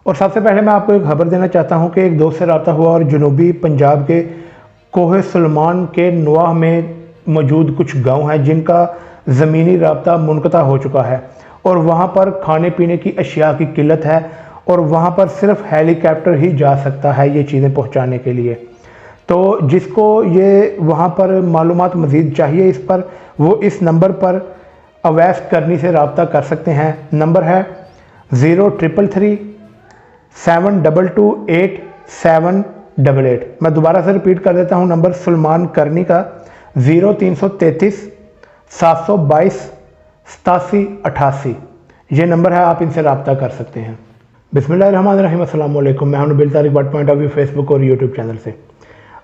और सबसे पहले मैं आपको एक खबर देना चाहता हूं कि एक दोस्त से रब्ता हुआ और जनूबी पंजाब के कोहे सुलेमान के नवाह में मौजूद कुछ गांव हैं जिनका ज़मीनी रब्ता मुनक़ता हो चुका है और वहां पर खाने पीने की अशिया की किल्लत है और वहां पर सिर्फ हेलीकॉप्टर ही जा सकता है ये चीज़ें पहुंचाने के लिए। तो जिसको ये वहां पर मालूमात मज़ीद चाहिए इस पर, वो इस नंबर पर अवैस करनी से रब्ता कर सकते हैं। नंबर है 0333-722-8788। मैं दोबारा से रिपीट कर देता हूं नंबर सुलेमान करनी का 0333-722-8788। ये नंबर है, आप इनसे रब्ता कर सकते हैं। बिस्मिल्लाहिर्रहमानिर्रहीम, अस्सलाम वालेकुम। मैं हूं Nabeel Tariq but point of view Facebook और यूट्यूब चैनल से।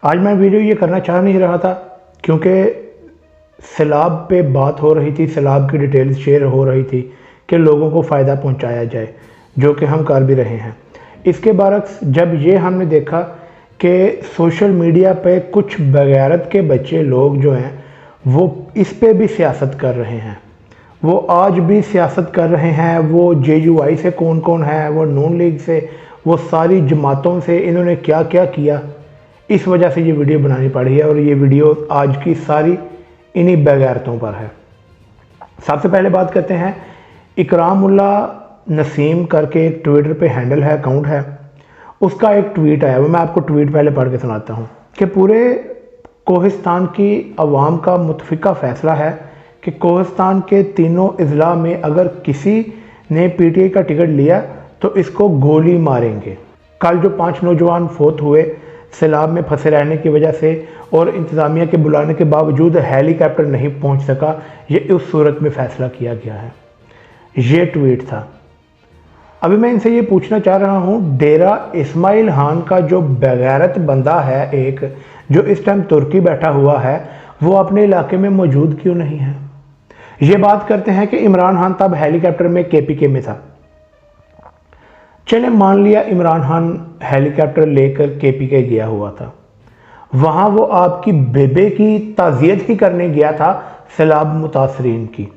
आज मैं वीडियो ये करना चाह नहीं रहा था क्योंकि सैलाब पे बात हो रही थी, सैलाब की डिटेल्स शेयर हो रही थी कि लोगों को फ़ायदा पहुंचाया जाए, जो कि हम कर भी रहे हैं। इसके बरक्स जब ये हमने देखा कि सोशल मीडिया पे कुछ बगैरत के बच्चे लोग जो हैं वो इस पे भी सियासत कर रहे हैं, वो आज भी सियासत कर रहे हैं। वो JUI से कौन कौन है, वो नून लीग से, वो सारी जमातों से इन्होंने क्या क्या किया, इस वजह से ये वीडियो बनानी पड़ी है। और ये वीडियो आज की सारी इन्हीं बगैरतों पर है। सबसे पहले बात करते हैं, इकरामुल्ला नसीम करके एक ट्विटर पे हैंडल है, अकाउंट है, उसका एक ट्वीट आया। वो मैं आपको ट्वीट पहले पढ़ के सुनाता हूँ कि पूरे कोहिस्तान की अवाम का मुतफिका फ़ैसला है कि कोहिस्तान के तीनों अजला में अगर किसी ने PTI का टिकट लिया तो इसको गोली मारेंगे। कल जो 5 नौजवान फोत हुए सैलाब में फंसे रहने की वजह से और इंतज़ामिया के बुलाने के बावजूद हेलीकॉप्टर नहीं पहुंच सका, ये उस सूरत में फ़ैसला किया गया है। ये ट्वीट था। अभी मैं इनसे ये पूछना चाह रहा हूँ, डेरा इस्माइल खान का जो बगैरत बंदा है एक, जो इस टाइम तुर्की बैठा हुआ है, वो अपने इलाके में मौजूद क्यों नहीं है? ये बात करते हैं कि इमरान खान तब हेलीकॉप्टर में KPK में था। चले मान लिया इमरान खान हेलीकॉप्टर लेकर KPK गया हुआ था, वहां वो आपकी बेबे की ताज़ियत ही करने गया था, सैलाब मुतासरीन की।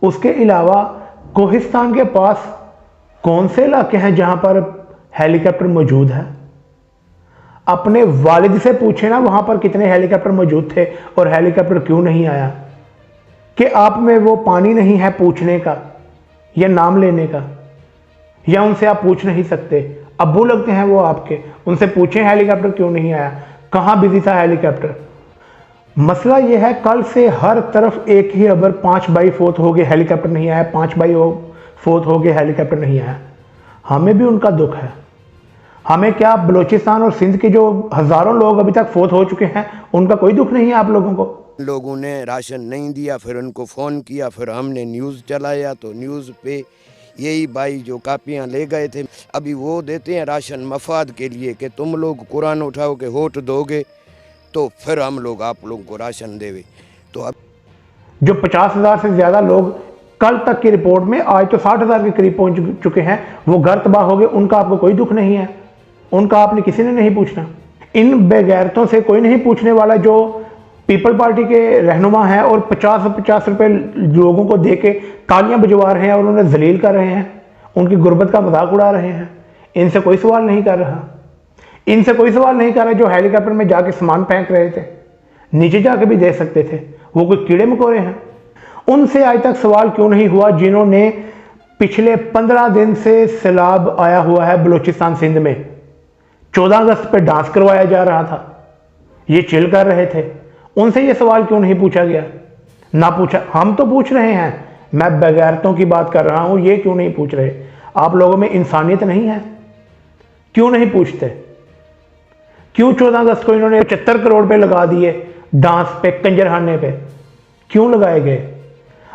उसके अलावा कोहिस्तान के पास कौन से इलाके हैं जहां पर हेलीकॉप्टर मौजूद है? अपने वालिद से पूछे ना वहां पर कितने हेलीकॉप्टर मौजूद थे और हेलीकॉप्टर क्यों नहीं आया। कि आप में वो पानी नहीं है पूछने का या नाम लेने का, या उनसे आप पूछ नहीं सकते? अब्बू लगते हैं वो आपके, उनसे पूछें हेलीकॉप्टर क्यों नहीं आया, कहां बिजी था हेलीकॉप्टर। मसला यह है, कल से हर तरफ एक ही खबर, 5 भाई फोत हो गए हेलीकॉप्टर नहीं आया, 5 भाई फोत हो गए हेलीकॉप्टर नहीं आया। हमें भी उनका दुख है। हमें क्या, बलूचिस्तान और सिंध के जो हज़ारों लोग अभी तक फोत हो चुके हैं, उनका कोई दुख नहीं है आप लोगों को? लोगों ने राशन नहीं दिया, फिर उनको फ़ोन किया, फिर हमने न्यूज़ चलाया तो न्यूज़ पे यही भाई जो कापियां ले गए थे, अभी वो देते हैं राशन मफाद के लिए कि तुम लोग कुरान उठाओ के वोट दोगे तो फिर हम लोग आप लोगों को राशन देवे। तो अब जो 50,000 से ज़्यादा लोग कल तक की रिपोर्ट में, आज तो 60,000 के करीब पहुंच चुके हैं, वो घर तबाह हो गए, उनका आपको कोई दुख नहीं है? उनका आपने किसी ने नहीं पूछना? इन बेगैरतों से कोई नहीं पूछने वाला जो पीपल पार्टी के रहनुमा हैं और 50-50 रुपए लोगों को दे के तालियां बजवा रहे हैं और उन्हें जलील कर रहे हैं, उनकी गुर्बत का मजाक उड़ा रहे हैं। इनसे कोई सवाल नहीं कर रहा। इनसे कोई सवाल नहीं कर रहा जो हेलीकॉप्टर में जाके सामान फेंक रहे थे, नीचे जाके भी दे सकते थे, वो कोई कीड़े मकोड़े हैं? उनसे आज तक सवाल क्यों नहीं हुआ जिन्होंने पिछले 15 दिन से सैलाब आया हुआ है बलूचिस्तान सिंध में, 14 अगस्त पे डांस करवाया जा रहा था, ये चिल कर रहे थे, उनसे ये सवाल क्यों नहीं पूछा गया? ना पूछा। हम तो पूछ रहे हैं, मैं बगैरतों की बात कर रहा हूं, ये क्यों नहीं पूछ रहे? आप लोगों में इंसानियत नहीं है? क्यों नहीं पूछते? क्यों 14 अगस्त को इन्होंने 75 करोड़ पे लगा दिए डांस पे, कंजरखाने पे? क्यों लगाए गए?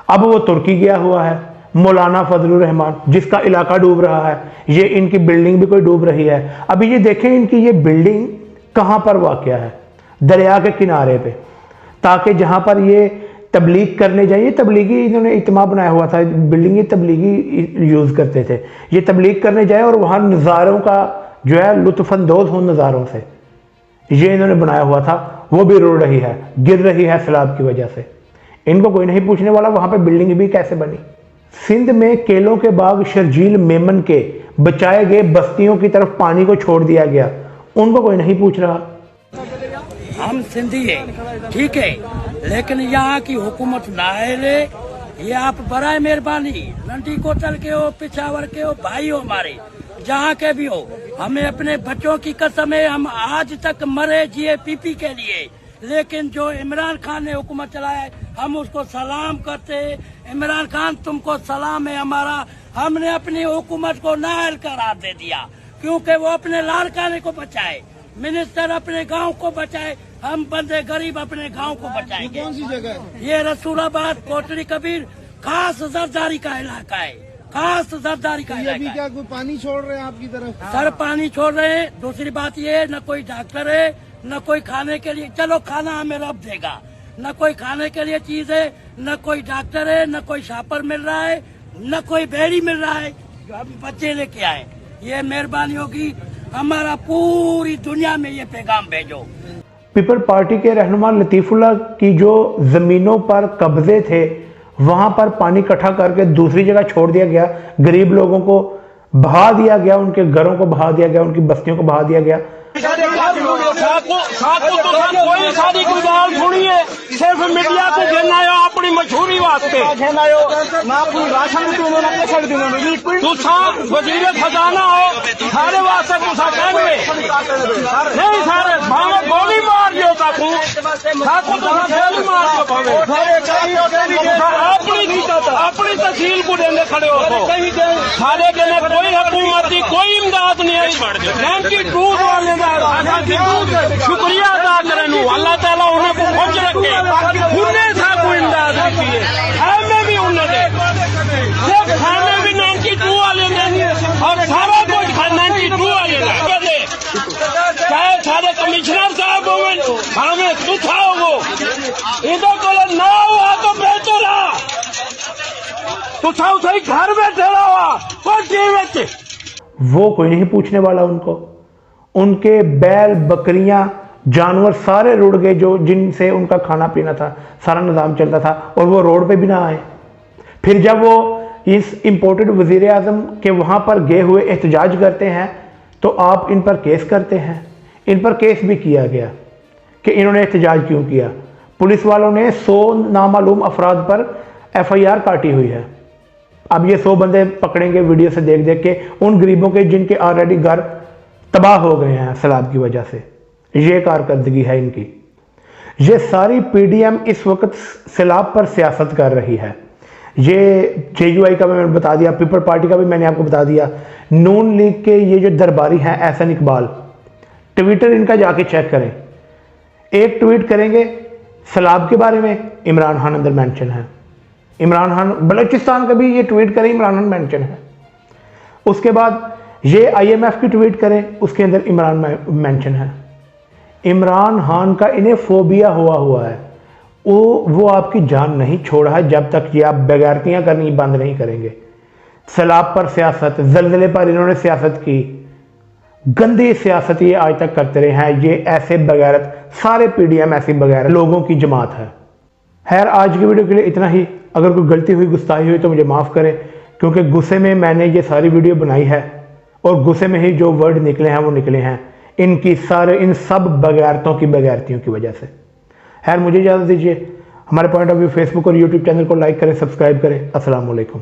अब वो तुर्की गया हुआ है, मौलाना फजलुर रहमान, जिसका इलाका डूब रहा है, ये इनकी बिल्डिंग भी कोई डूब रही है। अभी ये देखें इनकी ये बिल्डिंग कहां पर वाक़या है, दरिया के किनारे पे, ताकि जहां पर ये तबलीग करने जाइए, तबलीगी इन्होंने इज्तिमा बनाया हुआ था, बिल्डिंग ये तबलीगी यूज़ करते थे, ये तबलीग करने जाए और वहाँ नज़ारों का जो है लुत्फ़अंदोज़ हो नज़ारों से, ये इन्होंने बनाया हुआ था, वो भी रुड़ रही है, गिर रही है सैलाब की वजह से। इनको कोई नहीं पूछने वाला वहाँ पे बिल्डिंग भी कैसे बनी। सिंध में केलों के बाग शर्जील मेमन के बचाए गए बस्तियों की तरफ पानी को छोड़ दिया गया, उनको कोई नहीं पूछ रहा। हम सिंधी है, ठीक है, लेकिन यहाँ की हुकूमत नाअहल है। ये आप बराए मेहरबानी, नंदी कोतल के हो, पिछावर के हो, भाई हो हमारे, जहाँ के भी हो, हमें अपने बच्चों की कसम है, हम आज तक मरे जिए पीपी के लिए। लेकिन जो इमरान खान ने हुकूमत चलाया है, हम उसको सलाम करते हैं। इमरान खान तुमको सलाम है हमारा। हमने अपनी हुकूमत को नाअहल करार दे दिया, क्योंकि वो अपने लाड़काने को बचाए, मिनिस्टर अपने गांव को बचाए, हम बंदे गरीब अपने गांव को बचाएंगे। कौन सी जगह? ये रसूलाबाद कोटली कबीर खास जरदारी का इलाका है, खास जरदारी का ये इलाका भी है। क्या कोई पानी छोड़ रहे हैं आपकी तरफ? सर पानी छोड़ रहे हैं। दूसरी बात ये है, न कोई डॉक्टर है, न कोई खाने के लिए, चलो खाना हमें रब देगा, न कोई खाने के लिए चीज है, न कोई डॉक्टर है, न कोई शापर मिल रहा है, न कोई बेड़ी मिल रहा है जो हम बच्चे लेके आए। ये मेहरबानी होगी, हमारा पूरी दुनिया में ये पैगाम भेजो। पीपल पार्टी के रहनुमा लतीफुल्लाह की जो जमीनों पर कब्जे थे, वहां पर पानी इकट्ठा करके दूसरी जगह छोड़ दिया गया, गरीब लोगों को बहा दिया गया, उनके घरों को बहा दिया गया, उनकी बस्तियों को बहा दिया गया। कोई सारी गुजाल सुनी है, सिर्फ मीडिया को देना है अपनी मशहूरी वास्ते। तुसा वजीर खजाना हो, सारे वास्ते तुसा कहेंगे नहीं, सारे भावे गोली मार दियो ताकू, ताकू तुसा गोली मार दियो भावे अपनी तहसील को देने खड़े हो तो सारे देने कोई हुकूमत की कोई इमदाद नहीं आई। 92 वाले शुक्रिया अदा करें, अल्लाह ताला उन्हें को खुश रखे, उन्हें था कोई इमदाद रखी है में भी उन्हें दे, सिर्फ खाने भी 92 वाले ने और सारा कुछ 92 वाले ने, चाहे सारे कमिश्नर साहब हो, हमें सुखा हो, इधर को ना हुआ तो बेहतर रहा, तुसा उसे घर बैठे रहा कोई टीवी। वो कोई नहीं पूछने वाला उनको। उनके बैल बकरियां जानवर सारे रुड़ गए, जो जिनसे उनका खाना पीना था, सारा निज़ाम चलता था, और वो रोड पे भी ना आए। फिर जब वो इस इम्पोर्टेड वज़ीर आज़म के वहाँ पर गए हुए एहतजाज करते हैं, तो आप इन पर केस करते हैं। इन पर केस भी किया गया कि इन्होंने एहतजाज क्यों किया। पुलिस वालों ने 100 नामालूम अफराद पर FIR काटी हुई है। अब ये 100 बंदे पकड़ेंगे वीडियो से देख देख के, उन गरीबों के जिनके ऑलरेडी घर तबाह हो गए हैं सैलाब की वजह से। ये कारकर्दगी है इनकी। ये सारी PDM इस वक्त सैलाब पर सियासत कर रही है। ये JUI का मैंने बता दिया, पीपल पार्टी का भी मैंने आपको बता दिया। नून लीग के ये जो दरबारी हैं एहसन इकबाल, ट्विटर इनका जाके चेक करें, एक ट्वीट करेंगे सैलाब के बारे में, इमरान खान अंदर मेंशन है। इमरान खान बलूचिस्तान का भी ये ट्वीट करें, इमरान खान मेंशन है। उसके बाद ये IMF की ट्वीट करें, उसके अंदर इमरान मेंशन है। इमरान खान का इन्हें फोबिया हुआ है। वो आपकी जान नहीं छोड़ा है जब तक ये आप बेगैरतियां करनी बंद नहीं करेंगे। सैलाब पर सियासत, जल्जले पर इन्होंने सियासत की, गंदी सियासत ये आज तक करते रहे हैं। ये ऐसे बगैरत, सारे PDM ऐसी बगैरत लोगों की जमात है। खैर, आज की वीडियो के लिए इतना ही। अगर कोई गलती हुई, गुस्ताखी हुई तो मुझे माफ़ करें, क्योंकि गुस्से में मैंने ये सारी वीडियो बनाई है और गुस्से में ही जो वर्ड निकले हैं वो निकले हैं इन सब बगैरतों की बगैरतियों की वजह से। खैर, मुझे इजाज़त दीजिए। हमारे पॉइंट ऑफ व्यू फेसबुक और यूट्यूब चैनल को लाइक करें, सब्सक्राइब करें। अस्सलाम वालेकुम।